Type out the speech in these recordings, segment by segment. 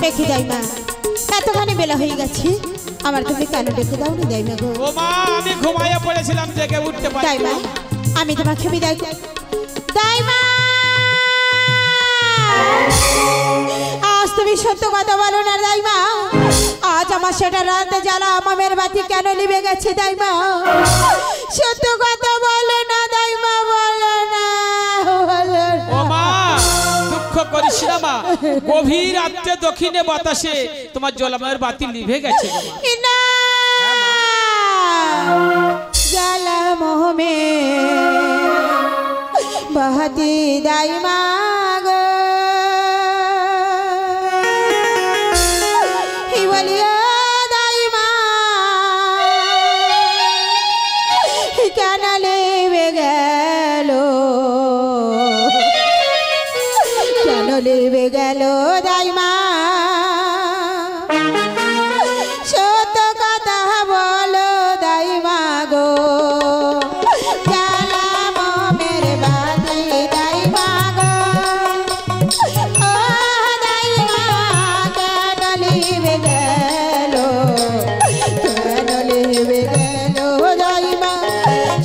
দেখি দাইমা এতখানি বেলা হয়ে গেছে আমার তুমি কেন ডেকে দাও নি দাইমা গো? ও মা আমি ঘুমাইয়া পড়েছিলাম জেগে উঠতে পারি দাইমা আমি তোমাকে বিদায় দাইমা আজ তুমি সত্য কথা বলো না দাইমা আজ আমার সেটা রাতে জ্বালা আমামের বাতি কেন নিভে গেছে দাইমা সত্য কথা বলো না দাইমা বলো না ও মা দুঃখ করিস না মা গভীর রাতে দক্ষিণে বাতাসে তোমার জ্বালাময়ের বাতি নিভে গেছে গো মা। না জ্বালা মোহমে বাতি দাইমা গো হি বলিয়া দাইমা কেন লেবে গেল কেন লেবে গেল দাইমা সত্য কথা বলো দাইমা গো জ্বালা মোমের বাতি দাইমা গো ও দাইমা কেন লিবে গেল কেন লিবে গেল দাইমা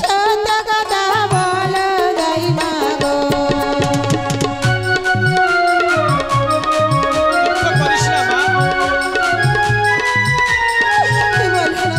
সত্য কথা বলো দাইমা গো দুঃখ করিস না মা কি বলছো না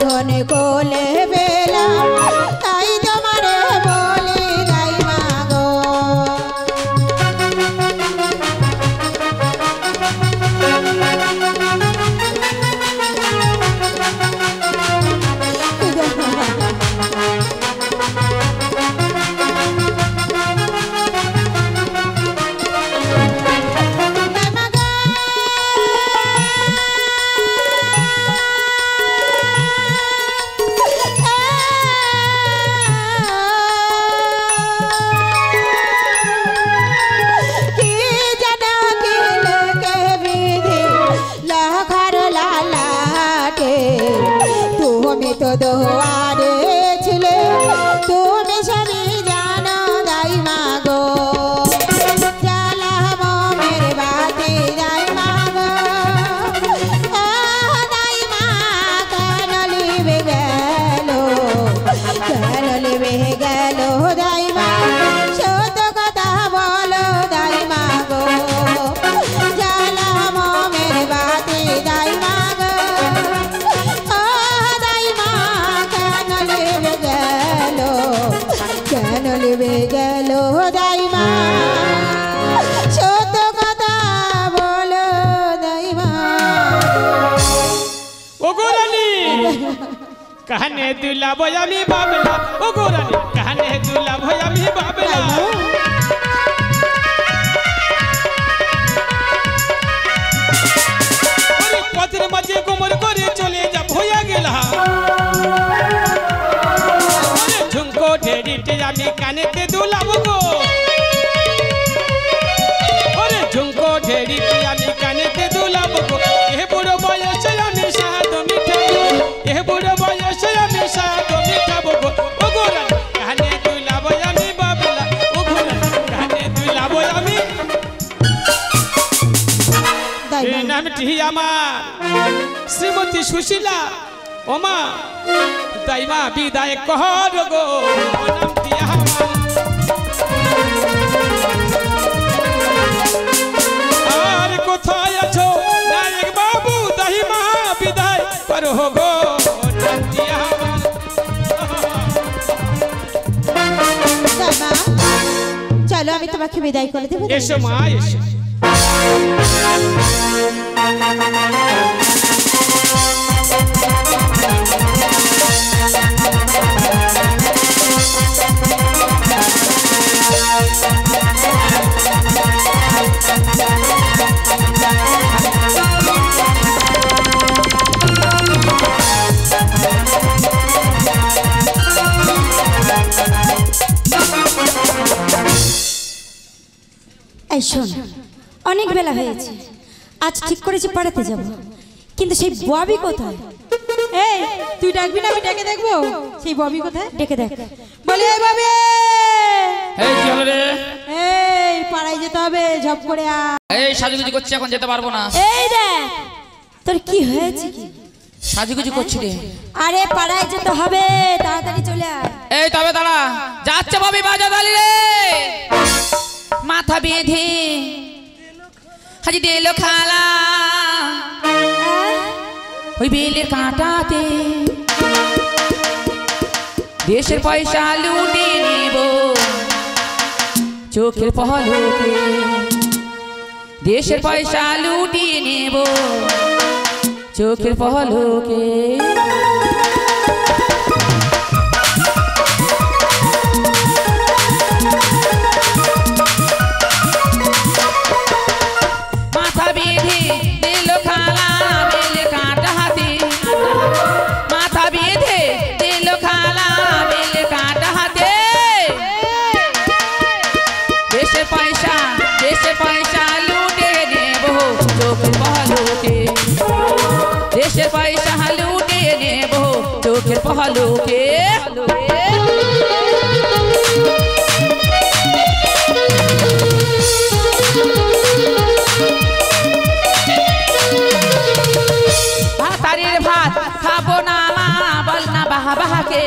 ধনে কোলে বেলা তাই তোমারে বলি দাইমা গো কি জানো কি লোকে বিধি লহর লালাটে তুমি তো দোয়ারে ছিলে তুমি সবই জানো দাইমা গো জ্বালা মোমের বাতি দাইমা গো ও দাইমা কেন লিবে গেল কেন লিবে গেল দাইমা সত্য কথা বলো দাইমা গো জ্বালা মোমের বাতি দাইমা গো ও দাইমা কেন লিবে গেল কেন লিবে গেল দাইমা সত্য কথা বলো দাইমা ও গো রানী কানে দুলাবো আমি বাবলা ও গো রানী কানে দুলাবো আমি বাবলা ওরে পথের মাঝে কোমর করে চলে যা ভইয়া গেলা ওরে ঝুমকো ঢেড়িতে আমি কানেতে দুলাবো গো ওরে ঝুমকো ঢেড়িতে আমি কানেতে দুলাবো গো এ বুড়ো বয়সে আমি সাদ মিঠাবো এ বুড়ো বয়সে আমি সাদ মিঠাবো গো ও গো রানী কানে দুলাবো আমি বাবলা ও গো রানী কানে দুলাবো আমি দাইমা এই নামটি আমার শ্রীমতী সুশীলা ওমা দাইমা বিদায় কর গো ও নামটি আমার আর কোথায় আছো নায়ক বাবু দাইমা বিদায় করো গো ও নামটি আমার দাইমা চলো আমি তোমাকে বিদায় করে দেবো এসো মা এসো দাইমা এই শোন, অনেক বেলা হয়েছে, আজ ঠিক করেছি পাড়াতে যাব, কিন্তু সেই ববি কোথায়? এই তুই ডাকবি না, আমি ডেকে দেখবো সেই ববি কোথায়। ডেকে দেখ। বলি এই ববি, এই কি হলো রে? এই পাড়ায় যেতে হবে, ঝপ করে আ। এই সাজুগুজি করছি, এখন যেতে পারবো না। এই দেখ, তোর কি হয়েছে? কি সাজুগুজি করছি রে? আরে পাড়ায় যেতে হবে, তাড়াতাড়ি চলে আয়। এই তবে দাঁড়া, যাচ্ছে ভাবি বাজা দালি রে। মাথা বেঁধে হাজি দিল খালা ওই বেলের কাঁটাতে, দেশের পয়সা লুটে নেব চোখের পলকে, দেশের পয়সা লুটিয়ে নেব চোখের পলকে। মাথা বেঁধে দিল খালা বেলে কাঁটা হাতে, মাথা বেঁধে দিল খালা বেলে কাঁটা হাতে, দেশের পয়সা লুটে নেব চোখের পলকে, দেশের পয়সা লুটে নেব চোখের পলকে। ভাতারির ভাত খাবো না মা বল না বাহা বাহাকে,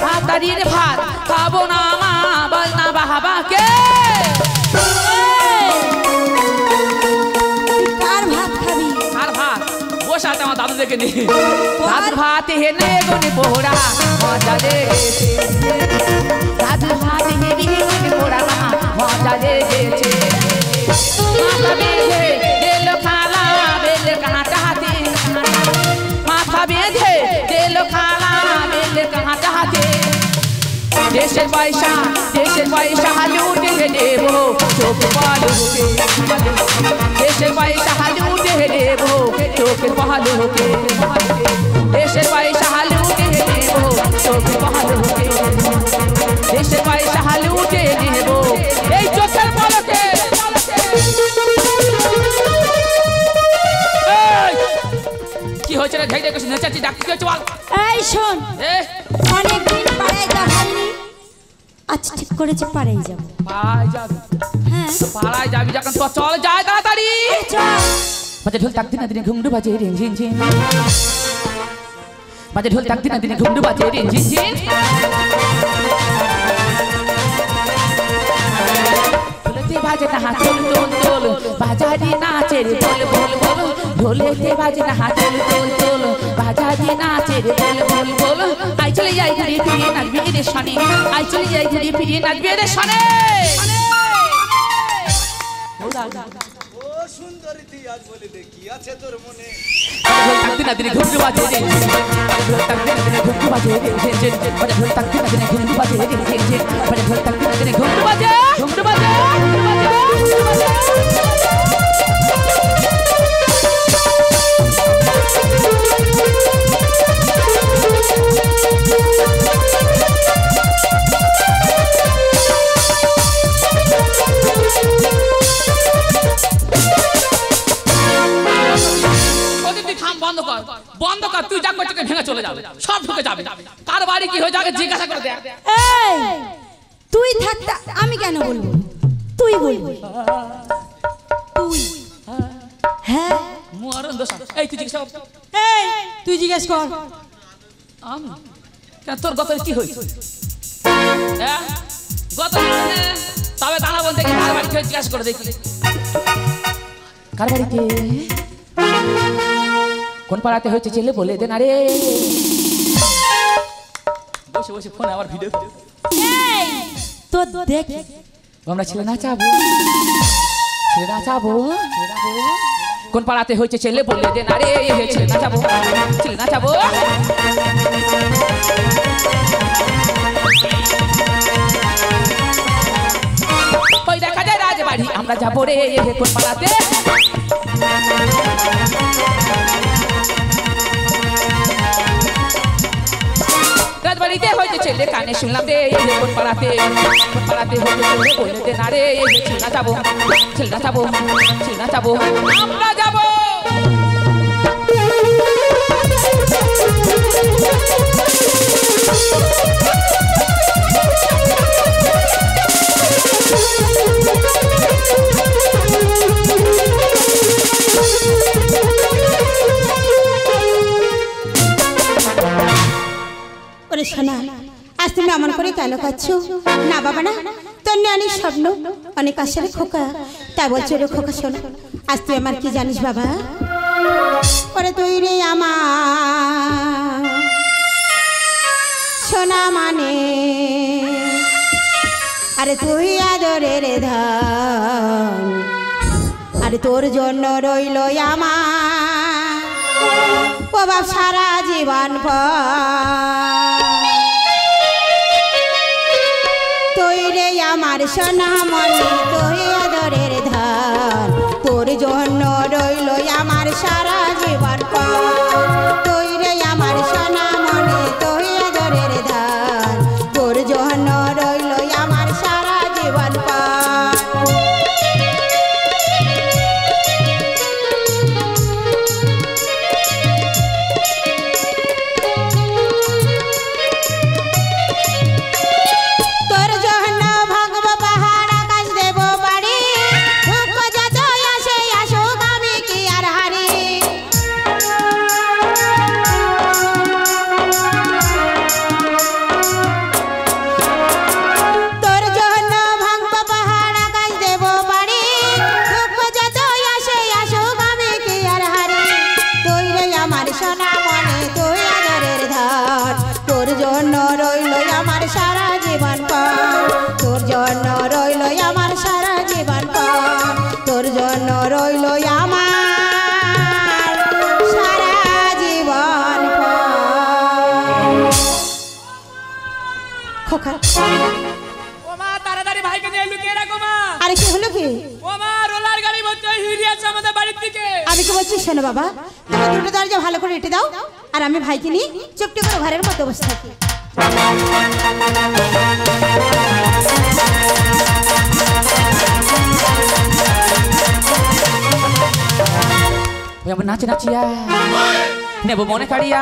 ভাতারির ভাত খাবো না মা বল না বাহা বাহাকে। কার ভাত খাবি? আর ভাত বসে আছে আমার দাদু দেখে নি, দাদুর ভাত হেনে গনে পোড়া মজা লেগেছে, দাদুর ভাত হেনে গনে পোড়া মজা লেগেছে। মাথা বেঁধে দিল খালা বেলে কাঁটা হাতে, মাথা বেঁধে দিল খালা বেলে কাঁটা হাতে, দেশের পয়সা লুটে নেব চোখের পলকে, দেশের পয়সা লুটে নেব চোখের পলকে, দেশের পয়সা লুটে নেব চোখের পলকে, দেশের পয়সা লুটে নেব এই চোখের পলকে। কি হয়েছে রে? ঘাইতে কিছু নেচাচ্ছি, ডাক্তার কি হয়েছে বল? এই শোন, অনেকদিন পাড়ায় যাবনি, আজ ঠিক করেছি পাড়ায় যাব। পাড়ায় যাবি? হ্যাঁ পাড়ায় যাবি যখন তো চল যায় তাড়াতাড়ি। চল। বাজে ঢোল তাক দিনে দিনে ঘুমডু বাজে রিন ঝিন ঝিন, বাজে ঢোল তাক দিনে দিনে ঘুমডু বাজে রিন ঝিন ঝিন। ঢোলেতে বাজে না হাত তোল তোল তোল, বাজারি নাচে রে বল বল বল, ঢোলেতে বাজে না হাত তোল তোল তোল, বাজারি নাচে রে বল বল বল। আই চলে যাই ঘুরে ফিরে নাচবি রে শনে, আই চলে যাই ঘুরে ফিরে নাচবি রে শনে। সুন্দরী তুই আজ বলে দে কি আছে তোর মনে। ঢোল তাক দিনে দিনে ঘুমডু বাজে রিন ঝিন ঝিন, ঢোল তাক দিনে দিনে ঘুমডু বাজে রিন ঝিন ঝিন, বাজে ঢোল তাক দিনে দিনে ঘুমডু বাজে রিন ঝিন ঝিন, বাজে ঢোল তাক দিনে দিনে ঘুমডু বাজে ঘুমডু বাজে ঘুমডু বাজে। বন্ধ কর, তুই যা করছিস ভেঙে চলে যাবে, সব ঢুকে যাবে, কার বাড়ি কি হয়ে যাবে জিজ্ঞাসা করে দেখ। এই তুই থাকতে আমি কেন বলবো? তুই বলবি। তুই হ্যাঁ মরণ দোষ। এই তুই জিজ্ঞাসা কর। এই তুই জিজ্ঞেস কর। আমি কেন, তোর গত কি হয়েছে? হ্যাঁ গত তবে দাঁড়া বলতে কি কার বাড়ি হয়ে জিজ্ঞাসা করে দেখি। কার বাড়িতে কোন পাড়াতে হয়েছে ছেলে বলে দে না রে। বসে বসে ফোনে আবার ভিডিও। এই তো দেখ, আমরা ছেলে নাচাবো, ছেলে নাচাবো, কোন পাড়াতে হয়েছে ছেলে বলে দে না রে। ছেলে নাচাবো, ছেলে নাচাবো। ওই দেখা যায় রাজবাড়ি, আমরা যাবো রে কোন পাড়াতে। রাজবাড়িতে হইতে ছেলে কানে শুনলাম রে কোন পাড়াতে হইতে ছেলে বলে দে না রে ছেলে যাবো আমরা যাবো ওরে সোনা, আজ তুমি এমন করে কেন কাঁদছো? না বাবা না, তোর নিয়ে অনেক স্বপ্ন, অনেক আশার খোকা, তাই বলছো রে খোকা শোনো। আজ তুই আমার কি জানিস বাবা? ওরে তুই রে আমার সোনা মানে, আরে তুই আদরের ধন, আরে তোর জন্য রইল আমার ও বাপ সারা জীবন তুই রে আমার সোনা মনে, তুই আদরের ধন, তোর জন্য রইল আমার সারা জীবন তুই রে আমার সোনা মনে, তুই আদরের ধন, তোর জন্য রইল আমার সারা জীবন শোনো বাবা, তুমি দুটো দরজা ভালো করে এঁটে দাও, আর আমি ভাইকে নিয়ে চুপটি করে ঘরের মধ্যে বসে থাকি। নাচে নাচিয়া নেব মনে কাড়িয়া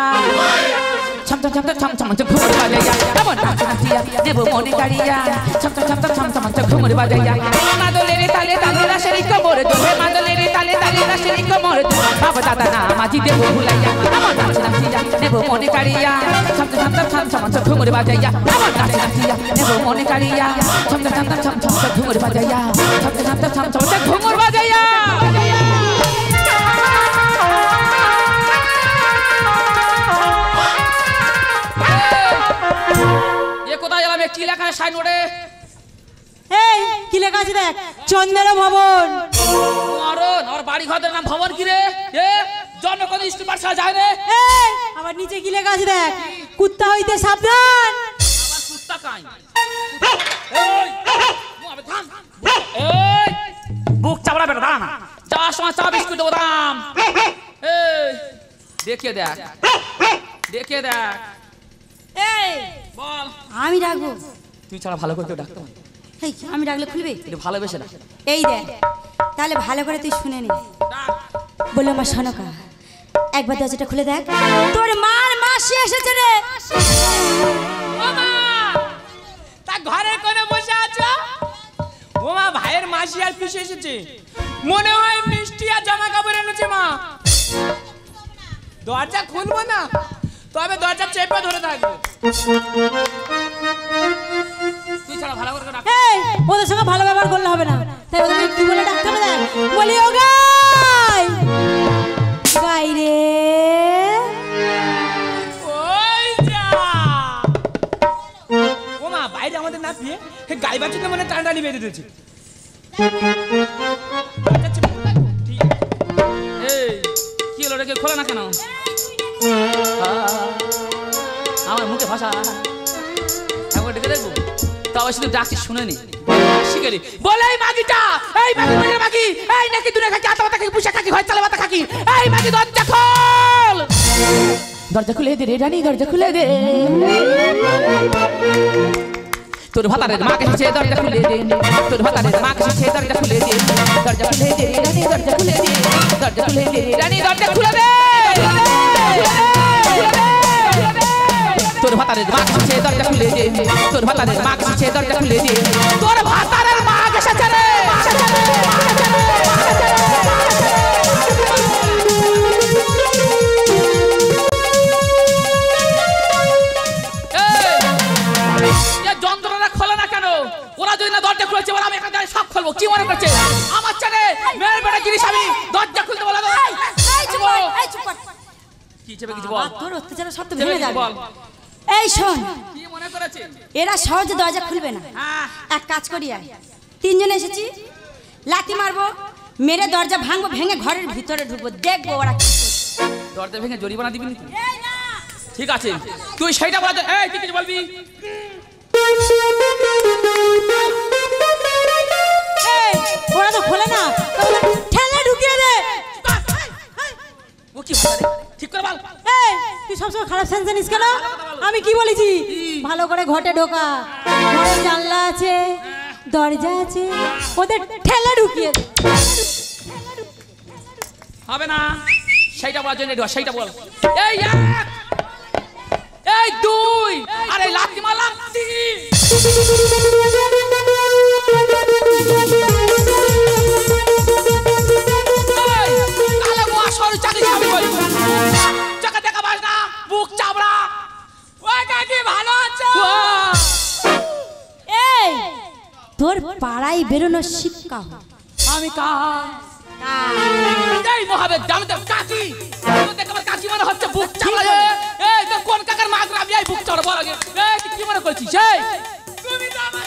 ছম ছম ছম ছম ছম ছম ঘুমর বাজাইয়া এমন নাচে নাচিয়া নেব মনে কাড়িয়া ছম ছম ছম ছম ছম ছম ঘুমর বাজাইয়া মাদলের তালে তালে রাশের কোমরে দোলে মাদলের তালে তালে রাশের কোমরে দোলে বাবা দাদা না মাঝি দেব ভুলাইয়া এমন নাচে নাচিয়া নেব মনে কাড়িয়া ছম ছম ছম ছম ছম ছম ঘুমর বাজাইয়া এমন নাচে নাচিয়া নেব মনে কাড়িয়া ছম ছম ছম ছম ছম ছম ঘুমর বাজাইয়া ছম ছম ছম ছম ছম ঘুমর বাজাইয়া কি লেখা সাইন ওরে? এই কি লেখা আছে দেখ, চন্দ্র ভবন। মরণ আর বাড়ি ঘরের নাম ভবন কি রে? এ জন্ম কোন স্কুল পাঠশালা যায় রে? এই আবার নিচে কি লেখা আছে দেখ, কুত্তা হইতে সাবধান। আবার কুত্তা কাই? এই মু আবে থাম। এই বুক চাবড়া বেটা দাঁড়া না, যাওয়ার সময় চা বিস্কুট দেবো দাম। এই দেখিয়ে দেখ, দেখিয়ে দেখ। এই বল। আমি ডাকবো? তুই ছাড়া ভালো করে কেউ ডাকতে পারে? এই আমি ডাকলে খুলবে? একটু ভালোবেসে না। এই দেখ, তাহলে ভালো করে তুই শুনে নে। বলে আমার সনকা, একবার দরজাটা খুলে দেখ, তোর মার মাসি এসেছে রে। ওমা তা ঘরে কোনে বসে আছো? ওমা ভাইয়ের মাসি আর পিসি এসেছে, মনে হয় মিষ্টি আর জামা কাপড় এনেছে মা। দরজা খুলবো না, তবে দরজা চেপে ধরে থাকবে। তুই ছাড়া ভালো করে ডাক। এই ওদের সঙ্গে ভালো ব্যবহার করলে হবে না, তাই ওদের কি বলে ডাকতে হবে দেখ। বলি ও গাই গাই রে, ওই যা। ওমা বাইরে আমাদের না পেয়ে গাই বাচ্চাতে মানে টানটানি বেঁধে দিয়েছে। এই কি হলো রে, খোলা না কেন? আমার মুখে ভাষা একবার ডেকে দেখবো, তবে শুধু ডাকছি শুনেনি শিখেলি। বলে এই মাগিটা, এই মাগি বলে মাগি, এই নাকি দুনে খাকি আতা মাথা খাকি পুষা খাকি হয় চালে মাথা খাকি, এই মাগি দরজা খোল। দরজা খুলে দে রে রানী দরজা খুলে দে তোর ভাতারের মা এসেছে দরজা খুলে দে তোর ভাতারের মা এসেছে দরজা খুলে দে দরজা খুলে দে রে রানী দরজা খুলে দে দরজা খুলে দে রে রানী দরজা খুলে দে তোর ভাতারের মা এসেছে দরজা খুলে দে তোর ভাতারের মা এসেছে দরজা খুলে দে তোর ভাতারের মা এসেছে রে যন্ত্রণা খোলা না কেন ওরা যদি না দরজা খুলেছে বলে আমি এখানে সব খুলবো কি মনে করছে আমার ছেলে মেয়ের বেটা জিনিস আমি দরজা খুলতে বলা কি চেপে কিছু বল তোর অত্যাচার সব তো ভেঙে যাবে বল এই শোন কি মনে করেছে এরা সহজে দরজা খুলবে না এক কাজ করি আয় তিনজন এসেছি লাথি মারবো মেরে দরজা ভাঙবো ভেঙে ঘরের ভিতরে ঢুকবো দেখবো ওরা কি দরজা ভেঙে জরিমানা দিবি না ঠিক আছে তুই সেইটা বলা এই তুই কিছু বলবি ওরা তো খোলে না ঠেলে ঢুকিয়ে দে ও কি বলে ঠিক করে বল এই তুই সবসময় খারাপ সেন্স জানিস কেন আমি কি বলেছি ভালো করে ঘটে ঢোকা ঘরে জানলা আছে দরজা আছে ওদের ঠেলে ঢুকিয়ে দে হবে না সেইটা বলার জন্য সেইটা বল এই এক এই দুই আরে লাথি মার লাথি কালে মোয়া সরু চাকরি আমি বলবো চাকা দেখা পাস না বুক চাবড়া ওই কাকি ভালো আছো এই তোর পাড়ায় বেরোনোর শিক্ষা আমি কা এই মহাবেদ দাম দাম কাকি তো দেখ আমার কাকি মনে হচ্ছে বুক চাবড়া এই তো কোন কাকার মাগরা আমি এই বুক চাবড়া বল আগে এই তুই কি মনে করছিস এই তুমি তো আমার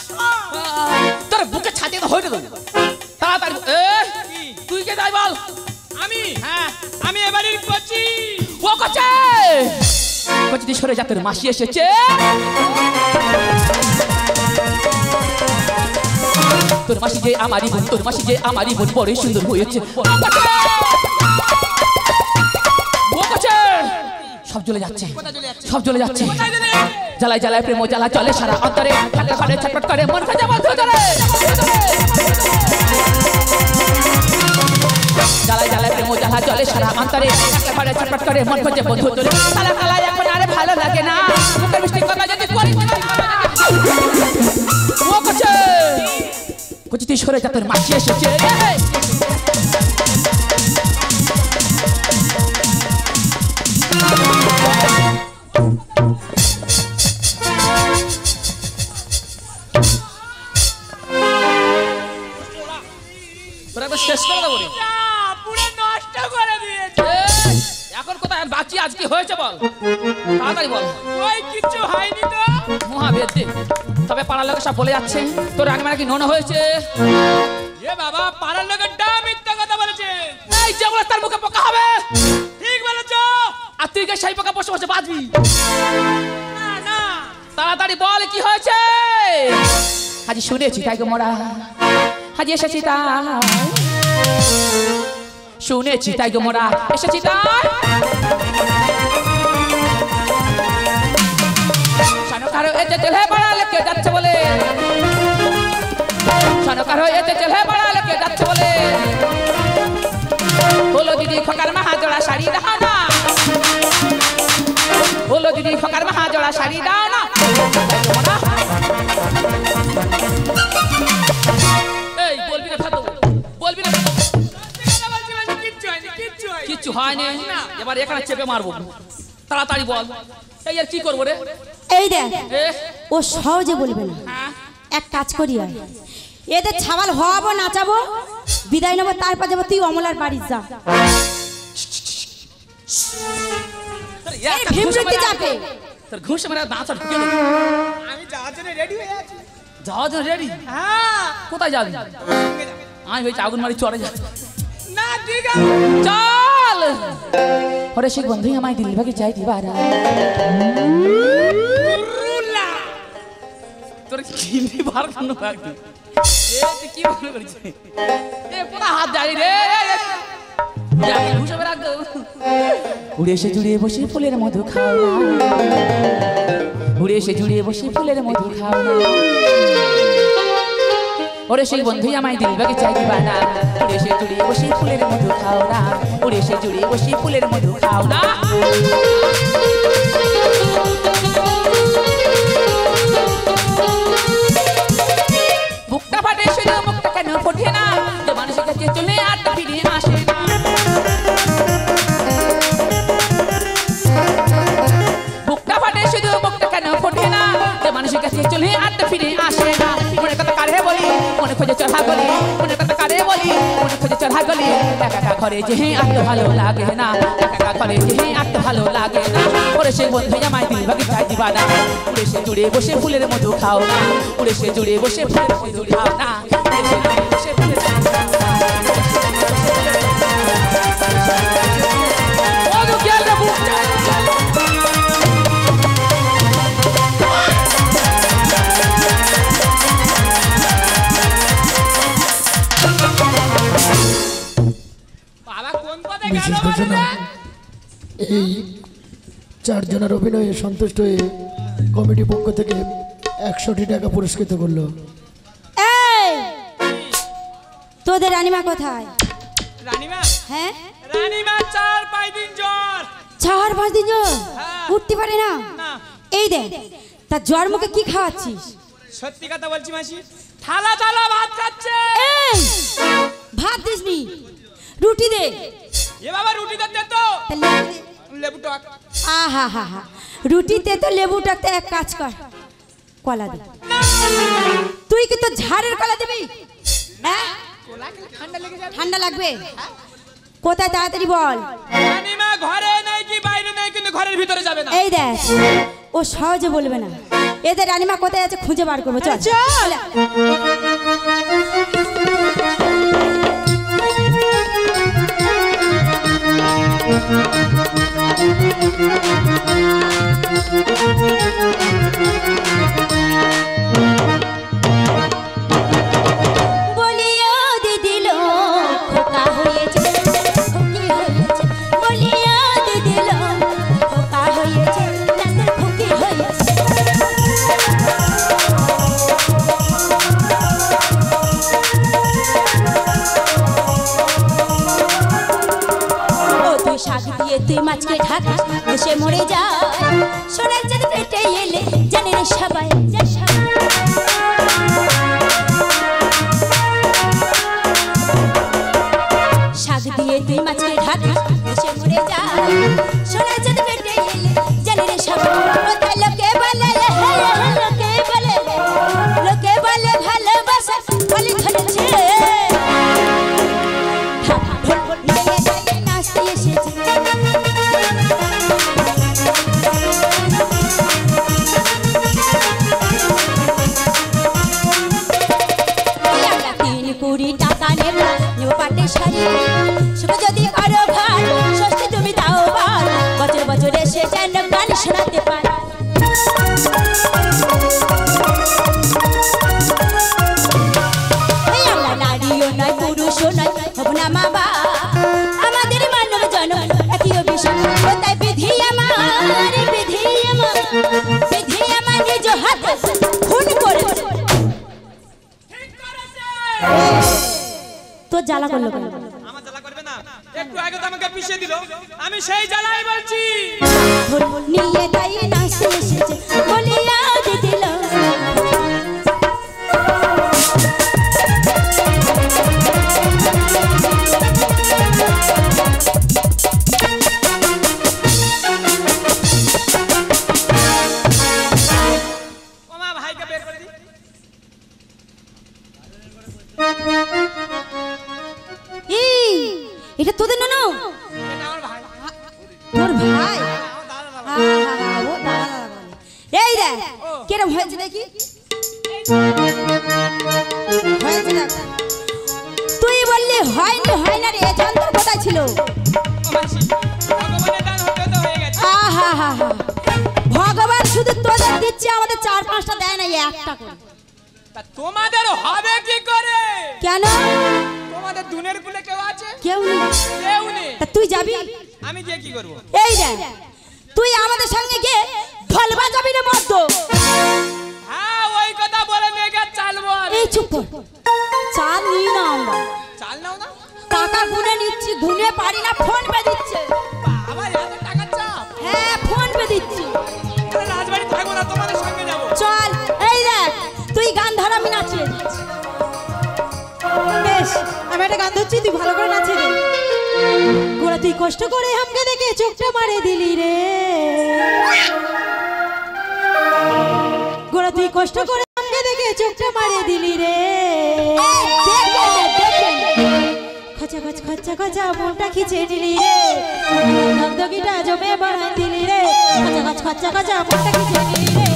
তোর বুকে ছাতিয়ে তো হইতে দেব তাড়াতাড়ি এই তুই কে যাই বল আমি হ্যাঁ আমি এবারের কোচি ও কোচে কোচি তুই সরে যা তোর মাসি এসেছে তোর মাসি যে আমারই বোন তোর মাসি যে আমারই বোন বড়ই সুন্দর হয়েছে ও কোচে সব জ্বলে যাচ্ছে সব জ্বলে যাচ্ছে জ্বালায় জ্বালায় প্রেম জ্বালা চলে সারা অন্তরে ঠান্ডা করে ছটফট করে মন খাজা বন্ধ চলে জ্বালায় জ্বালায় প্রেম জ্বালা চলে সারা অন্তরে ঠান্ডা করে ছটফট করে মন খাজা বন্ধ চলে কালা কালা এখন আরে ভালো লাগে না মুখের মিষ্টি কথা যদি করি ও কোচে কোচি তুই সরে যা তোর মাসি এসেছে শেষ করে দেবো পুরো নষ্ট করে দিয়েছে এখন কোথায় বাকি আজ কি হয়েছে বল তাড়াতাড়ি বল ওই কিছু হয়নি তো মহাবেদ তবে পাড়ার লোক সব বলে যাচ্ছে তোর আগে মানে কি নোনা হয়েছে এ বাবা পাড়ার লোকের ডাম মিথ্যা কথা বলেছে এই যে বলে তার মুখে পোকা হবে ঠিক বলেছো আর তুই কে সেই পোকা বসে বসে বাঁচবি না না তাড়াতাড়ি বল কি হয়েছে হাজি শুনেছি তাই গো মোরা হাজি এসেছি তাই শুনেছি তাই গো মোরা এসেছি তাই সনকার এতে চলে পাড়া লেকে যাচ্ছে বলে সনকার এতে চলে পাড়া লেকে যাচ্ছে বলে হলো দিদি খোকার মাহা জোড়া শাড়ি দাও না হলো দিদি খোকার মাহা জোড়া শাড়ি দাও না এই বলবি না ফাতো বলবি না কিচ্ছু হয়নি এবার এখানে চেপে মারবো তাড়াতাড়ি বল এই আর কি করবো রে এই দেখ ও সহজে বলবে না এক কাজ করি আর এদের ছাবাল হওয়াবো নাচাবো বিদায় নেবো তারপর যাবো তুই অমলার বাড়ি যা এই ভীমরতি যাবে তোর ঘুষে মেরে দাঁত ঢুকে দেবো আমি যাওয়ার জন্য রেডি হয়ে আছি যাওয়ার জন্য রেডি হ্যাঁ কোথায় যাবি আমি বলছি আগুন মারি চড়ে যাবি না ঠিক আছে চল ওরে সে বন্ধু আমায় দিল ভাগে চাই দিবারা তোর কিনি বার কেন ভাগি এ তুই কি মনে করছিস এ পুরো হাত দাঁড়িয়ে রে উড়ে এসে জুড়িয়ে বসে ফুলের মধু খাও না, উড়ে এসে জুড়িয়ে বসে ফুলের মধু খাও না। ওরে সেই বন্ধু আমায় দিল বাগে চাই দিবা না, উড়ে এসে জুড়িয়ে বসে ফুলের মধু খাও না, উড়ে এসে জুড়িয়ে বসে ফুলের মধু খাও না। বুকটা ফাটে শুধু মুখটা কেন ফোটে না, যে মানুষের কাছে চলে আর তো ফিরে আসে না। বুকটা ফাটে শুধু মুখটা কেন ফোটে না, যে মানুষের কাছে চলে আর তো ফিরে আসে না। মনে কথা কারে বলি, মনে খোঁজে চড়া গলি, মনে কথা কারে বলি, মনে খোঁজে চড়া গলি। একা একা ঘরে যে আর তো ভালো লাগে না, একা একা ঘরে যে আর তো ভালো লাগে না। ওরে সেই বন্ধু আমায় দিল ভাগে চাই দিবা না, উড়ে সে জুড়ে বসে ফুলের মধু খাও না, উড়ে সে জুড়ে বসে ফুলের মধু খাও না, উড়ে সে জুড়ে বসে ফুলের মধু খাও না। মধু কি আলটা বুকটা বিশেষ ঘোষণা, এই চারজনের অভিনয়ে সন্তুষ্ট হয়ে কমিটি পক্ষ থেকে 100টি টাকা পুরস্কৃত করলো। এই তোদের রানীমা কোথায়? রানীমা, হ্যাঁ রানীমা 4-5 দিন জ্বর। 4-5 দিন জ্বর, হ্যাঁ। উঠতে পারে না? না। এই দেখ তা জ্বর মুখে কি খাওয়াচ্ছিস? সত্যি কথা বলছি মাসি, থালা থালা ভাত খাচ্ছে। এই ভাত দিসনি, রুটি দে। এ বাবা রুটি দে তো, তা লেবু দে। লেবু টক। আহা হা হা, রুটিতে তো লেবুটাতে এক কাজ কর, কলা দে। তুই কি তো ঝাড়ের কলা দিবি? হ্যাঁ ঠান্ডা লেগে যাবে। ঠান্ডা লাগবে। কোথায় তাড়াতাড়ি বল। রানীমা ঘরে নাই কি বাইরে নাই, কিন্তু ঘরের ভিতরে যাবে না। এই দেখ ও সহজে বলবে না, এদের রানীমা কোথায় আছে খুঁজে বার করবো। চল চল। বলিয়া দিদিল খোকা হয়েছে, খুকি হয়েছে, বলিয়া দিদিল খোকা হয়েছে, নাচের খুকি হয়েছে। ও তুই শাক দিয়ে তুই মাছকে ঢাকা দেশে মরে যা, সোনার চাঁদ পেটে এলে জানে রে সবাই। শাক দিয়ে তুই মাছকে ঢাকা দেশে মরে যা, সোনার চাঁদ পেটে এলে জানে রে সবাই। কোথায় লোকে বলে, লোকে বলে, লোকে বলে ভালোবাসা বলে ধরেছে। নাচতে এসেছে শোনাতে পারে। আমরা নারীও নয় পুরুষও নয়, হব না মা বাবা, আমাদের মানব জনম একই অভিশাপ। তাই বিধি আমার, বিধি আমার, বিধি আমার নিজ হাতে খুন করেছে। তো জ্বালা করলো কেন? আমার জ্বালা করবে না, একটু আগে তো আমাকে পিষে দিল, আমি সেই জ্বালাই বলছি। নিয়ে তাই নাচতে এসেছে বলিয়া দিদিল। ওমা ভাইকে বের করে দি। এই এটা তোদের ননু? এটা আমার ভাই। তোর ভাই? আমার দাদা দাদা। ও দাদা দাদা বলে। এই দেখ কিরম হয়েছে দেখি, হয়েছে দেখ। তুই বললি হয়নি, হয় না রে, যন্ত্র কোথায় ছিল? ও মাসি, ভগবানের দান হতে তো হয়ে গেছে। আহা হা হা, ভগবান শুধু তোদের দিচ্ছে, আমাদের 4-5টা দেয় না, একটা করে। তা তোমাদের হবে কি করে? কেন? তোমাদের দুনের কুলে কেউ আছে? কেউ নেই। কেউ নেই। তা তুই যাবি? আমি গিয়ে কি করব? এই দেখ তুই আমাদের সঙ্গে গিয়ে ঢোল বাজাবি রে মদ্দ। হ্যাঁ ওই কথা বলে মেঘে চালবো আমি। এই চুপ কর। চাল নিই না আমরা। চাল নাও না? টাকা গুনে নিচ্ছি, গুনে পারি না, ফোন পে দিচ্ছে। আমার এত টাকার চাপ। হ্যাঁ ফোন পে দিচ্ছি। তাহলে রাজবাড়ি থাকবো না, তোমাদের সঙ্গে যাবো। চল এই দেখ তুই গান ধর আমি নাচিয়ে দিচ্ছি। বেশ, আমি একটা গান ধরছি, তুই ভালো করে নাচিয়ে দে। গোরা তুই কষ্ট করে আমাকে দেখে চোখটা মারে দিলি রে। গোরা তুই কষ্ট করে আমাকে দেখে চোখটা মারে দিলি রে। খচা খচ খচা খচা মনটা খিচে নিলি রে। দগদগিটা জমে বাড়াই দিলি রে। খচা খচ খচা খচা মনটা খিচে নিলি রে।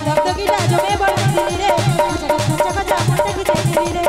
দগদগিটা জমে বাড়াই দিলি রে। খচা খচ খচা খচা মনটা খিচে নিলি রে।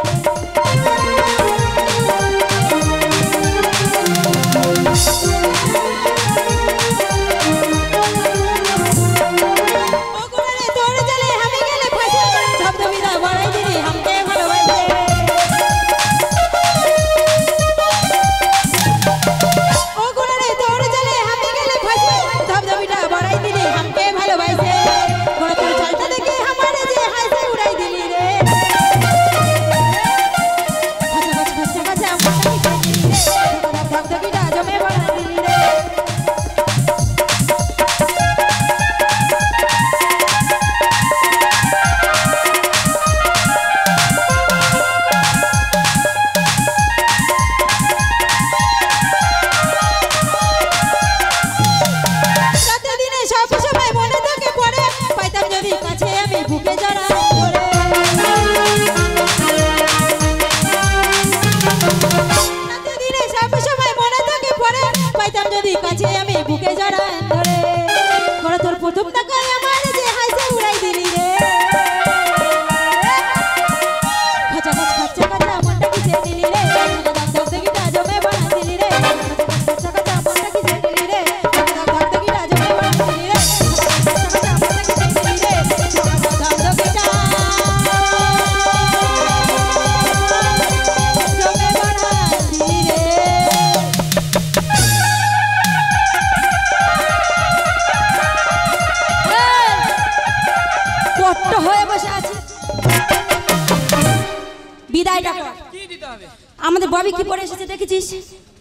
আমাদের ববি কি পরে এসেছে দেখেছিস?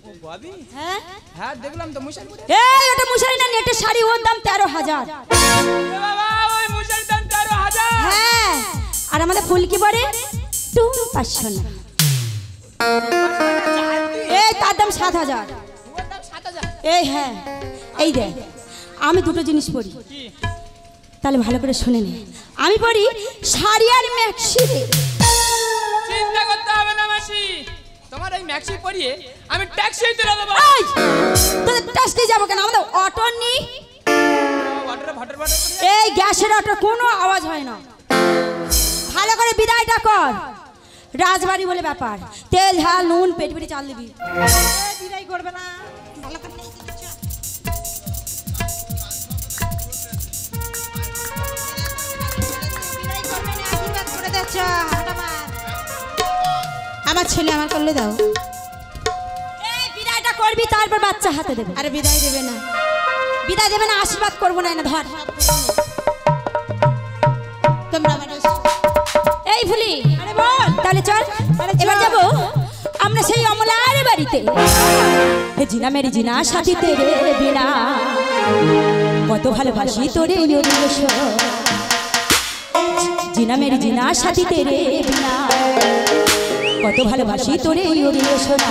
ও ববি? হ্যাঁ হ্যাঁ দেখলাম তো মুশারি পরে। এই ওটা মুশারি না, নেটের শাড়ি, ওর দাম 13,000। এ বাবা ওই মুশারির দাম 13,000? হ্যাঁ আর আমাদের ফুল কি পরে 2,500 না। এই তার দাম 7,000। ওর দাম 7,000? এই হ্যাঁ এই দেখ আমি দুটো জিনিস পরি, কি? তাহলে ভালো করে শুনে নে। আমি পরি শাড়ি আর ম্যাক্সি। চিন্তা করতে হবে না মাসি, তোমার এই ম্যাক্সি পরিয়ে আমি ট্যাক্সি তুলে দেবো। এই তোদের ট্যাক্সি যাব কেন? আমাদের অটো নি। অটোটা ভটর ভটর করে। এই গ্যাসের অটো কোনো আওয়াজ হয় না। ভালো করে বিদায়টা কর। রাজবাড়ি বলে ব্যাপার, তেল ঝাল নুন পেট পেটে চাল দিবি। বিদায় করবে না, ভালো করে নিয়ে দিচ্ছ। বিদায় করবে না, আশীর্বাদ করে দিচ্ছ। আমার ছেলে আমার করলে দাও। এই বিদায়টা করবি তারপর বাচ্চা হাতে দেবে। আরে বিদায় দেবে না, বিদায় দেবে না, আশীর্বাদ করবো না, না ধর। তোমরা আমার এই ফুলি আরে বল। তাহলে চল এবার যাবো আমরা সেই অমলার বাড়িতে। হে জিনা মেরি জিনা সাথী তেরে বিনা, কত ভালোবাসি তোরে জিনা মেরি জিনা সাথী তেরে বিনা, কত ভালোবাসি তোরে সোনা।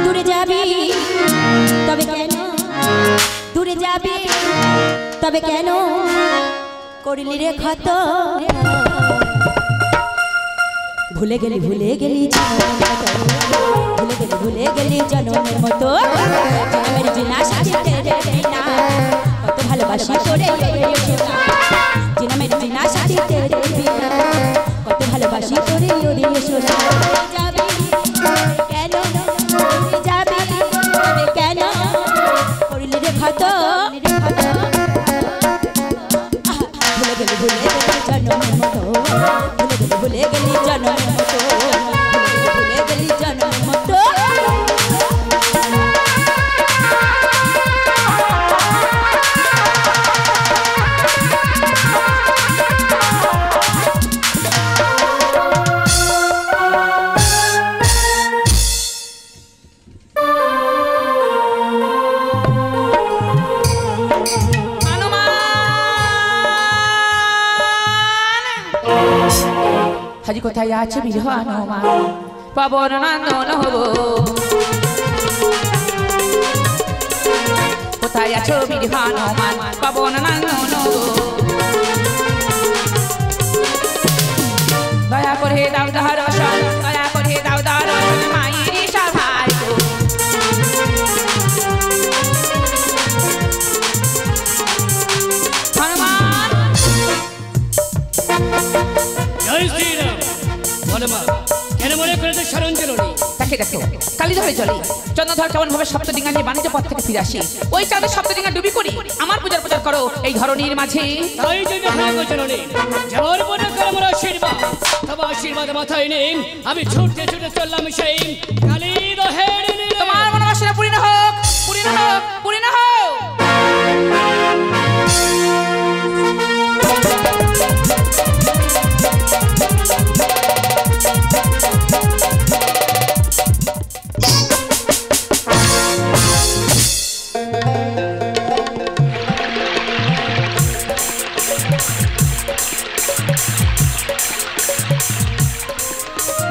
দূরে যাবি তবে কেন, দূরে যাবি তবে কেন, করিলি রে ক্ষত। ভুলে গেলি ভুলে গেলি ভুলে গেলি ভুলে গেলি জনমের মতো, জনমের জিনা সাথী তেরে বিনা, কত ভালোবাসি তোরে সোনা। জিনামের জিনা সাথী তেরে বিনা, কত ভালোবাসি তোরে সোনা। যাবি কেন, যাবি তবে কেন, করিলি রে ক্ষত। ভুলে গেলি ভুলে গেলি জনমের মতো, ভুলে গেলি ভুলে গেলি জনমের মতো, ভুলে গেলি হাজি কোথায় আছে বীর হনুমান পবন নন্দন হব কোথায় আছো বীর হনুমান পবন নন্দন হব দয়া করে দাও দর্শন দয়া করে দাও দর্শন মায়ের সভায় গো হনুমান জয় শ্রীরাম বলে মা কেন মনে করেছে শরণ জননী তাকে দেখো কালীধরে চলে চন্দ্রধর কেমন ভাবে সপ্তডিঙ্গা নিয়ে বাণিজ্য পথ থেকে ফিরে আসে ওই চাঁদের সপ্তডিঙ্গা ডুবি করি আমার পূজার প্রচার করো এই ধরনীর মাঝে তাই জন্য ভাগ্য জননী যেমন মনে করে আমার আশীর্বাদ তবে আশীর্বাদ মাথায় নেই আমি ছুটতে ছুটে চললাম সেই কালীদহের তোমার মনোবাসনা পূর্ণ হোক পূর্ণ হোক পূর্ণ হোক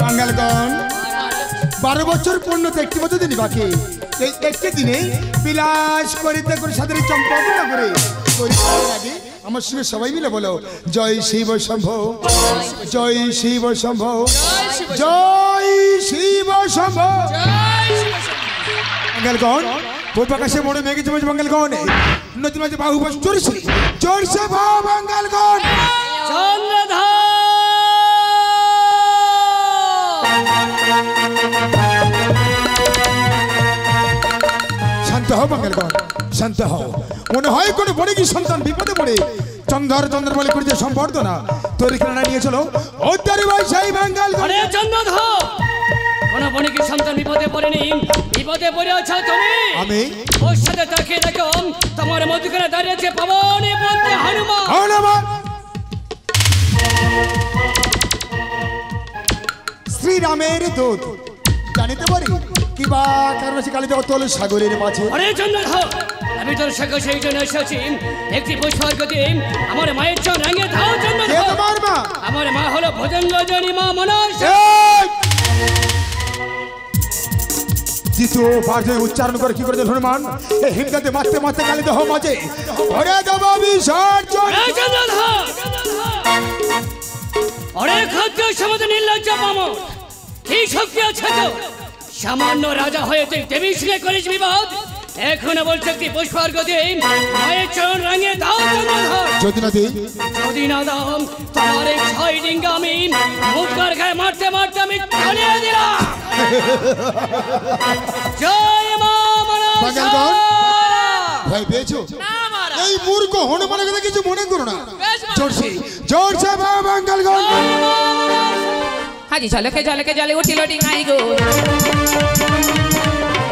বাঙালগণ 12 বছর পূর্ণতে একটি বছর দিন বাকি এই একটি দিনে বিলাস করিতে করে সাদের চম্পক নগরে আগে আমার সঙ্গে সবাই মিলে বলো জয় শিব শম্ভ জয় শিব শম্ভ জয় শিব শম্ভ বাঙালগণ প্রকাশে বড় মেঘে জমেছে বাঙালগণ নতুন মাঝে বাহু বাস চড়ছে চড়ছে ভাও বাঙালগণ শান্ত হও বাঙালগণ শান্ত হও মনে হয় কোনো বড় কি সন্তান বিপদে পড়ে চন্দ্র চন্দ্র বলে করে যে সম্বর্ধনা তোর কেনা নিয়ে চলো ওদ্দারি ভাই সেই বাঙালগণ চন্দ্রধর কোন বণিকের সন্তান বিপদে পড়েনি বিপদে পড়ে আছো তুমি আমি ওর সাথে তাকিয়ে দেখো তোমার মধ্যখানে দাঁড়িয়েছে পবন বলতে হনুমান হনুমান শ্রীরামের দূত জানিতে পারি কিবা কারণ আছে কালী জগৎ সাগরের মাঝে আরে চন্দ্রধর আমি তোর সাথে সেই জন্য এসেছি একটি পুষ্পার গতি আমার মায়ের চোখ রাঙিয়ে দাও কে চন্দ্রধর তোমার মা আমার মা হলো ভুজঙ্গজনী মা মনসা জিতু পাঁচজন উচ্চারণ করে কি করে দিল হনুমান এই হিমকাতে মারতে মারতে কালী দেহ মাঝে ওরে দেব বিসর্জন আরে চন্দ্রধর অরে ক্ষত্রিয় সমাজে নির্লজ্জ পামো কি শক্তি আছে তো সামান্য রাজা হয়ে তুই দেবীর সঙ্গে করিস বিবাদ এখনো বলছে কি পুষ্পার গতি মায়ের চরণ রাঙিয়ে দাও চন্দ্রধর যদি না দিই যদি না দাও তোমার এই 6 ডিঙ্গা আমি মুখের গায়ে মারতে মারতে আমি টানিয়ে দিলাম জয় মা মনসা বাঙালগণ ভয় পেয়েছো এই মূর্খ হনুমানের কথা কিছু মনে করো না জোরসে জোরসে বাঙালগণ হাজি ঝলকে ঝলকে জলে উঠিল ডিঙাই গো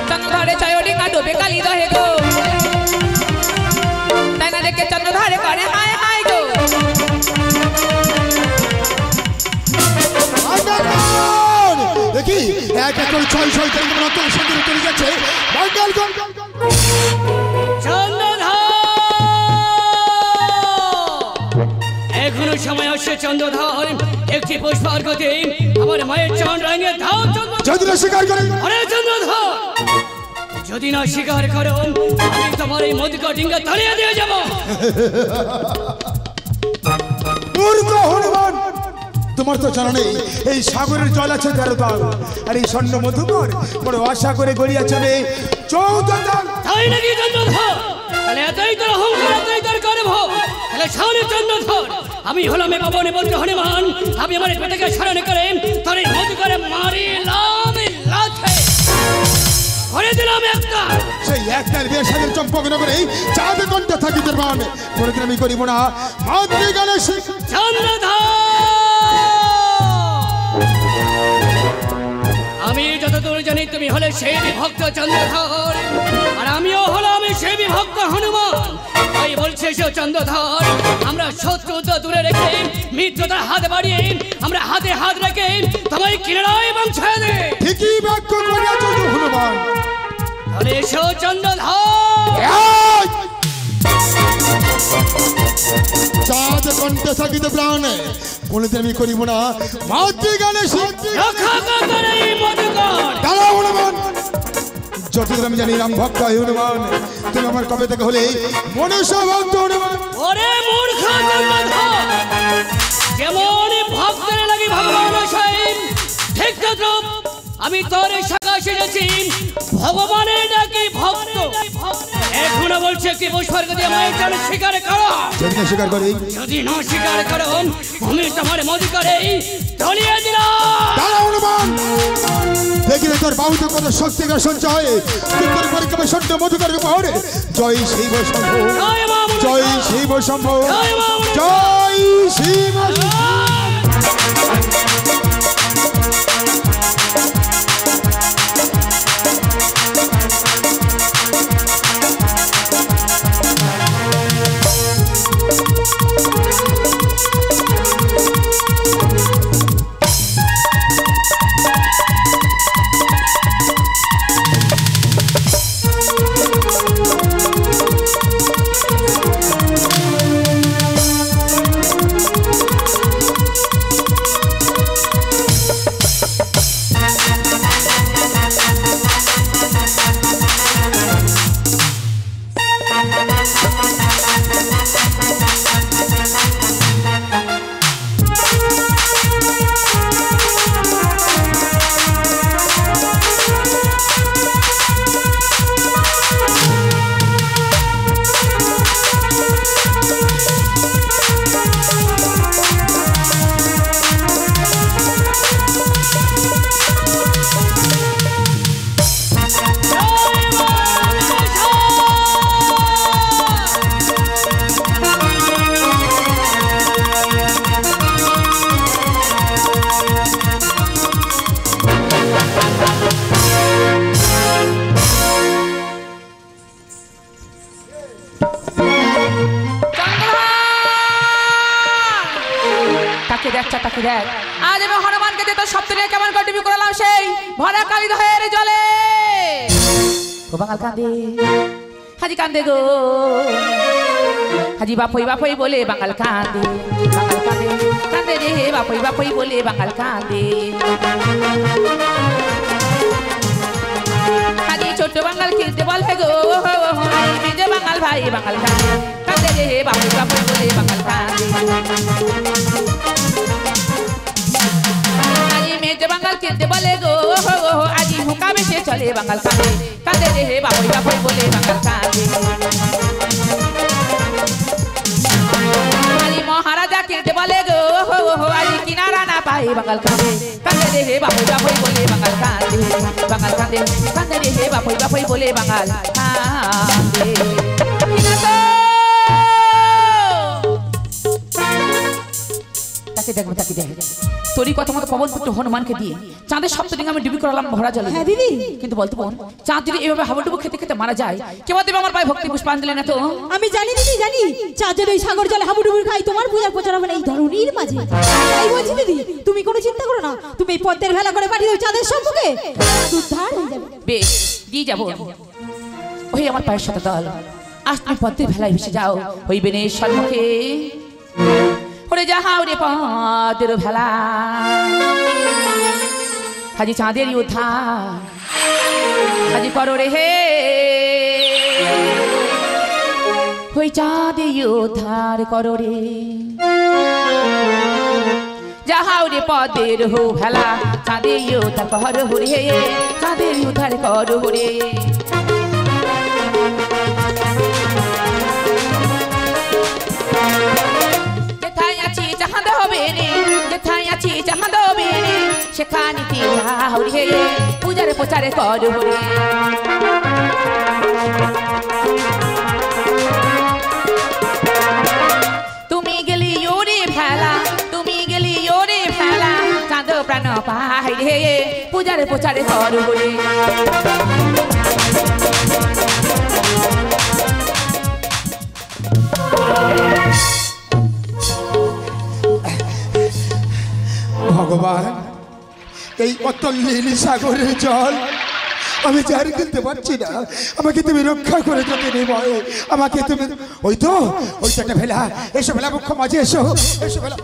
চন্দ্রধরে ছয় ডিঙা ডোবে কালী দহে গো তাই না দেখে চন্দ্রধরে করে হায় হায় গো দেখি এক এক করে 6 তারিখ নতুন সুন্দর চলে যাচ্ছে বাঙালগণ এখনো সময় আসছে চন্দ্রধর একটি পুষ্পার গতি আমার মায়ের চরণ রাঙিয়ে দাও চন্দ্রধর যদি না স্বীকার করে আরে চন্দ্রধর যদি না স্বীকার করো আমি তোমার এই মধুকর ডিঙ্গা তলিয়ে দিয়ে যাব মূর্খ হনুমান তোমার তো জানা নেই এই সাগরের জল আছে 13 তাল আর এই স্বর্ণ মধুকর বড় আশা করে গড়িয়া চলে 14 তাল তাই নাকি চন্দ্রধর তাহলে এতই তোর অহংকার এতই তোর গর্ব তাহলে সামনে চন্দ্রধর আমি হলাম এই পাবনে বলতে হনুমান আমি আমার পেটকে স্মরণ করে তোর এই মধুকরে মারিলাম লাথে করে দিলাম একটা সেই একটার বিয়ে সাগর চম্পক নগরে চাঁদে কণ্ঠ থাকি তোর মান কোনোদিন আমি করিব না মাতৃগানে চন্দ্রধর আমি যতদূর জানি তুমি হলে সেই বিভক্ত চন্দ্রধর আর আমিও হলাম সেই বিভক্ত হনুমান তাই বলছে সে চন্দ্রধর আমরা শত্রুতা দূরে রেখে মিত্রতার হাত বাড়িয়ে আমরা হাতে হাত রেখে তোমায় কিনারায় এবং ছেড়ে দে ঠিকই বাক্য করিয়াছ হনুমান তাহলে এসো চন্দ্রধর চাঁদ কণ্ঠ থাকিতে প্রাণ কোনোদিন আমি করিব না মাতৃগানে রক্ষা কর এই মধুকর। দাঁড়াও হনুমান, যতদূর আমি জানি রাম ভক্ত হয় হনুমান, তুমি আমার কবে থেকে হলে মনুষ্য ভক্ত হনুমান। ওরে মূর্খ জন্মধর, যেমন ভক্তের লাগি ভগবান স্বয়ং, ঠিক তদ্রূপ আমি তোর সকাশে এসেছি ভগবানের ডাকি ভক্ত। এখনো বলছে কি পুষ্পর্ঘ দিয়ে মায়ের চরণ স্বীকার করো। যদি না স্বীকার করি, যদি না স্বীকার করো আমি তোমার মধুকরে ধরিয়ে দিলাম। দাঁড়াও হনুমান, দেখিলে তোর বাহুতে কত শক্তিকার সঞ্চয়, তোর পরিক্রমে সত্য মধুকর উপহার। জয় শিব শম্ভু, জয় শিব শম্ভু, জয় শিব। আজ আমি হনুমানকে দিয়ে তোর সপ্তমী কেমন করে টিভি করালাম সেই ভরা কালী দহের জলে। ও বাঙাল কান্দে, হাজি কান্দে গো, হাজি বাপই বাপই বলে বাঙাল কান্দে, বাঙাল কান্দে কান্দে রে বাপই বাপই বলে বাঙাল কান্দে। হাজি ছোট বাঙাল কিনতে বলে গো, মেজে বাঙাল ভাই বাঙাল কান্দে, কান্দে রে বাপই বাপই বলে বাঙাল কান্দে। মেজে বাঙাল কিনতে বলে গো, আজি হুকা বেশে চলে বাঙাল কাঁদে, কাঁদে রে বাপই বাপই বলে বাঙাল কাঁদে। আজি মহারাজা কিনতে বলে গো, আজি কিনারা না পাই বাঙাল কাঁদে, কাঁদে রে বাপই বাপই বলে বাঙাল কাঁদে, বাঙাল কাঁদে কাঁদে রে বাপই বাপই বলে বাঙাল কাঁদে। তাকে দেখবো, তাকে দেখ তোরই কথা মতো পবন পুত্র হনুমানকে দিয়ে চাঁদের সপ্তদিন আমি ডুবি করালাম ভরা জলে। হ্যাঁ দিদি, কিন্তু বলতো বোন, চাঁদ যদি এভাবে হাবুডুবু খেতে খেতে মারা যায়, কেবল দেবে আমার পায়ে ভক্তি পুষ্পাঞ্জলি না তো? আমি জানি দিদি, জানি চাঁদ যদি ওই সাগর জলে হাবুডুবু খাই তোমার পূজার প্রচার হবে না এই ধরনীর মাঝে। তাই বলছি দিদি, তুমি কোনো চিন্তা করো না, তুমি এই পদ্মের ভেলা করে পাঠিয়ে দাও চাঁদের সম্মুখে, উদ্ধার হয়ে যাবে। বেশ দিয়ে যাবো। ওই আমার পায়ের সাথে দল, আজ তুমি পদ্মের ভেলায় ভেসে যাও ওই বেনের সম্মুখে। ওরে যাহাও রে পদের ভেলা, হাজি চাঁদের উদ্ধার, হাজি করো রে হে ওই চাঁদের উদ্ধার করো রে। যাহাও রে পদের হো ভেলা, চাঁদের উদ্ধার করো রে, চাঁদের উদ্ধার করো রে। সেখানে পূজারে প্রচারে করো রে। তুমি গেলি ওরে ভেলা, তুমি গেলি ওরে ভেলা, চাঁদ প্রাণ পাই রে পূজারে প্রচারে করো রে। ভগবান, এই অতল নীল সাগরের জল আমি যে আর খেলতে পারছি না, আমাকে তুমি রক্ষা করে যেতে নিময়, আমাকে তুমি ওই তো একটা ভেলা, এসো ভেলা মুখ্য মাঝে এসো, এসো ভেলা।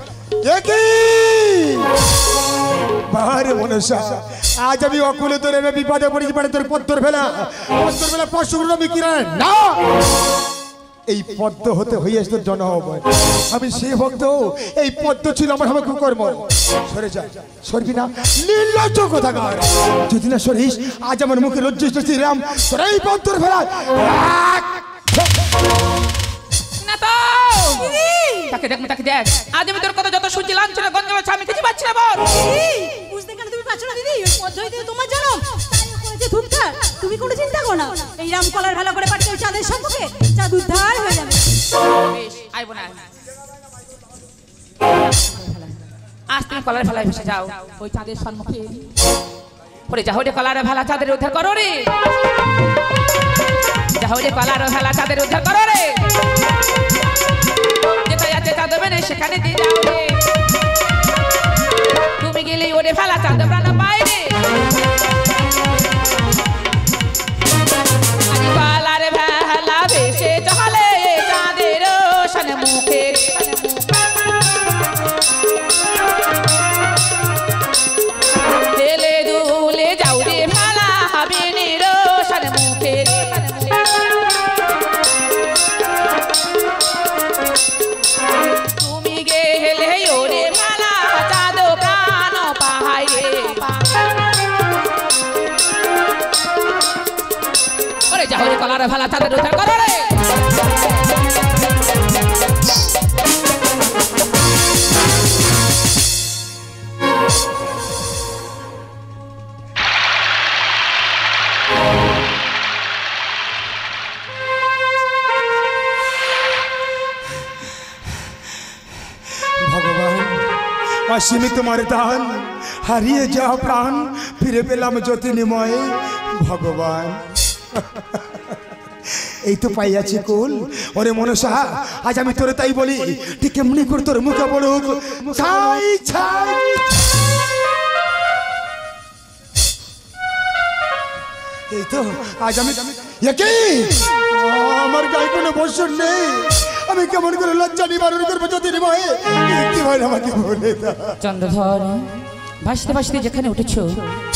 বারে মনসা, আজ আমি অকুলে তোর বিপদে পড়েছি, মানে তোর পদ্মর ভেলা পশুর আমি কিনা না, এই পদ্ম হতে হইয়াছে তোর জনম। আমি সেই ভক্ত, এই পদ্ম ছিল আমার হবে কুকর্ম। সরে যা, সরবি না, নির্লজ্জ কোথাকার। যদি না সরিস, আজ আমার মুখে লজ্জিত শ্রীরাম তোর এই পদ্মর ভেলা। তাকে দেখ, তাকে দেখ, আজ আমি তোর কথা যত শুনছি লাঞ্ছনা গঞ্জ আছে, আমি কিছু পাচ্ছি না। বল বুঝতে কেন তুমি পাচ্ছ না দিদি? ওই পদ্ধতি দিয়ে তোমার জনম, তাই ও করেছে ধুৎকার। তুমি কোনো চিন্তা করো না, এই রাম কলার ভালো করে পাঠিয়ে ওই চাঁদের সম্মুখে চাঁদ উদ্ধার হয়ে যাবে। আইব না, আজ তুমি কলার ভেলায় ভেসে যাও ওই চাঁদের সম্মুখে। ওরে যাও রে কলার ভেলা, চাঁদের উদ্ধার করো রে। যাও রে কলার ভেলা, চাঁদের উদ্ধার করো রে। যেটা যাতে চাঁদ বেনে সেখানে দিয়ে যাও রে। তুমি গেলে ওরে ভেলা চাঁদ প্রাণ পাই রে। কলার ভেলা ভেসে চলে চাঁদের সম্মুখে। দেলে দুলে যাও রে ভেলা হবে নিরোশন মুখে। তুমি গেলে ওরে ভেলা চাঁদ প্রাণ পাহাই রে। ওরে যাও রে কলার ভেলা, চাঁদের উদ্ধার করো রে। আসিনি তোমার দান, হারিয়ে যা প্রাণ ফিরে পেলাম জ্যোতির্ময় ভগবান। এই তো পাইয়াছি কুল। ওরে মনসা, আজ আমি তোরে তাই বলি, ঠিক কেমনি করে তোর মুখে বলুক ছাই ছাই। এই তো আজ আমি আমার গায়ে কোনো বসন নেই, আমি কেমন করে লজ্জা নিবারণ করবো জ্যোতির্ময়, আমাকে বলে দাও। চন্দ্রধর, ভাসতে ভাসতে যেখানে উঠেছো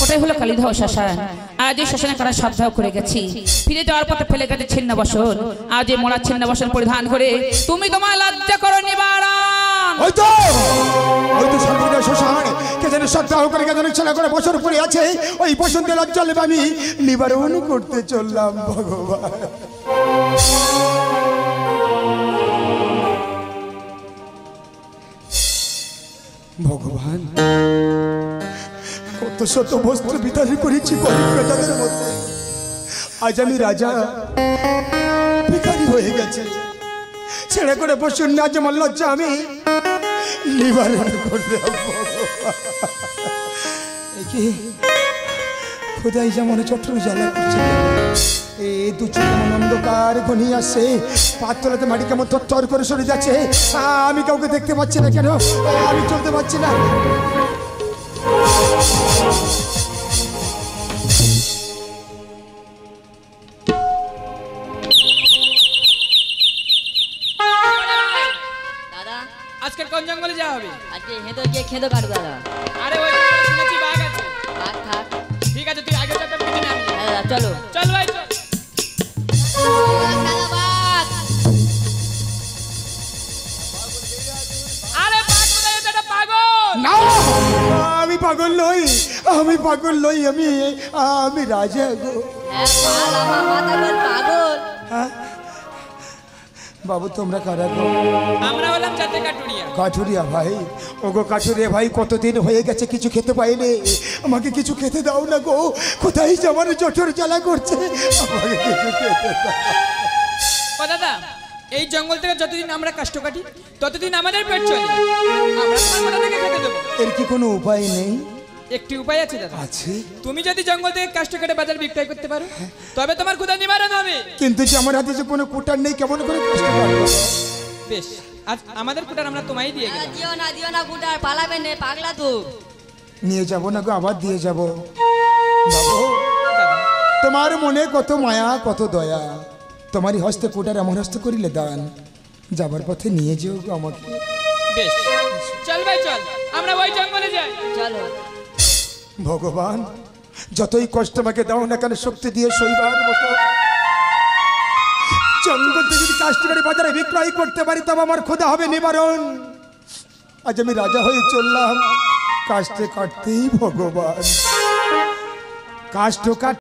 ওটাই হলো কালীধর শ্মশান। আজ এই শ্মশানে কারা শ্রদ্ধাও করে গেছি, ফিরে যাওয়ার পথে ফেলে গেছে ছিন্ন বসন। আজ এই মোড়া ছিন্ন বসন পরিধান করে তুমি তোমার লজ্জা করো নিবারণ। ওই তো সম্পূর্ণ শ্মশান, কে যেন শ্রদ্ধাও করে, কে যেন ছেলে করে বছর পরে আছে, ওই বসন্তের লজ্জা লেবে আমি নিবারণ করতে চললাম ভগবান। ভগবান, কত শত বস্ত্র বিতরণ করেছি কলিকাতাদের মধ্যে, আজ আমি রাজা ভিখারি হয়ে গেছে। ছেড়ে করে বসুন না, যেমন লজ্জা আমি নিবারণ করলাম। খোদাই যেমন চট্টর জ্বালা করছে, এই দু চোখ কেমন অন্ধকার ঘনিয়ে আসছে, পাতলাতে মাটি কেমন থরথর করে সরে যাচ্ছে, আমি কাউকে দেখতে পাচ্ছি না, কেন আমি চলতে পারছি না। দাদা আজকে কোন জঙ্গলে যাওয়া হবে? আজকে হেঁদো গিয়ে খেঁদো কাটবো দাদা। আরে ওই শুনেছি বাঘ আছে। বাঘ থাক, ঠিক আছে, তুই আগে যাতে পিছনে নামি। হ্যাঁ দাদা চলো। চল ভাই চল। আরে বাঘ কোথায়? এটা পাগল না, আমি পাগল নই, আমি পাগল নই, আমি রাজা গো। পাগল বাবু তোমরা কারা গো? আমরা হলাম চারটে কাটুরিয়া। কাঠুরিয়া ভাই, ওগো কাঠুরিয়া ভাই, কতদিন হয়ে গেছে কিছু খেতে পাইনি, আমাকে কিছু খেতে দাও না গো। কোথায় আমার জঠর জ্বালা করছে, আমাকে কিছু খেতে দাও। ও দাদা, এই জঙ্গল থেকে যতদিন আমরা কষ্ট কাটি ততদিন আমাদের পেট চলে, আমরা তোমার কোথা থেকে খেতে দেবো? এর কি কোনো উপায় নেই? একটি উপায় আছে দাদা। আছে? তুমি যদি জঙ্গল থেকে কষ্ট কেটে বাজার বিক্রয় করতে পারো তবে তোমার ক্ষুধা নিবারণ হবে। কিন্তু যে আমার হাতে যে কোনো কুটার নেই, কেমন করে কষ্ট পারবো? বেশ, আজ আমাদের কুটার আমরা তোমায় দিয়ে গেলাম। দিও না কুটার, পালাবে নে পাগলা তো। নিয়ে যাব না গো, আবার দিয়ে যাব। বাবু দাদা তোমার মনে কত মায়া কত দয়া, তোমারই হস্তে কোটার এমন হস্ত করিলে দান, যাবার পথে নিয়ে যেও গো আমাকে। বেশ চল ভাই চল, আমরা ওই জঙ্গলে যাই। চলো। ভগবান যতই কষ্ট আমাকে দাও না কেন, শক্তি দিয়ে সইবার মতো জঙ্গল থেকে যদি কাষ্ট করে বাজারে বিক্রয় করতে পারি তবে আমার ক্ষুধা হবে নিবারণ। আজ আমি রাজা হয়ে চললাম কাষ্টে কাটতেই ভগবান, কাষ্ট কাট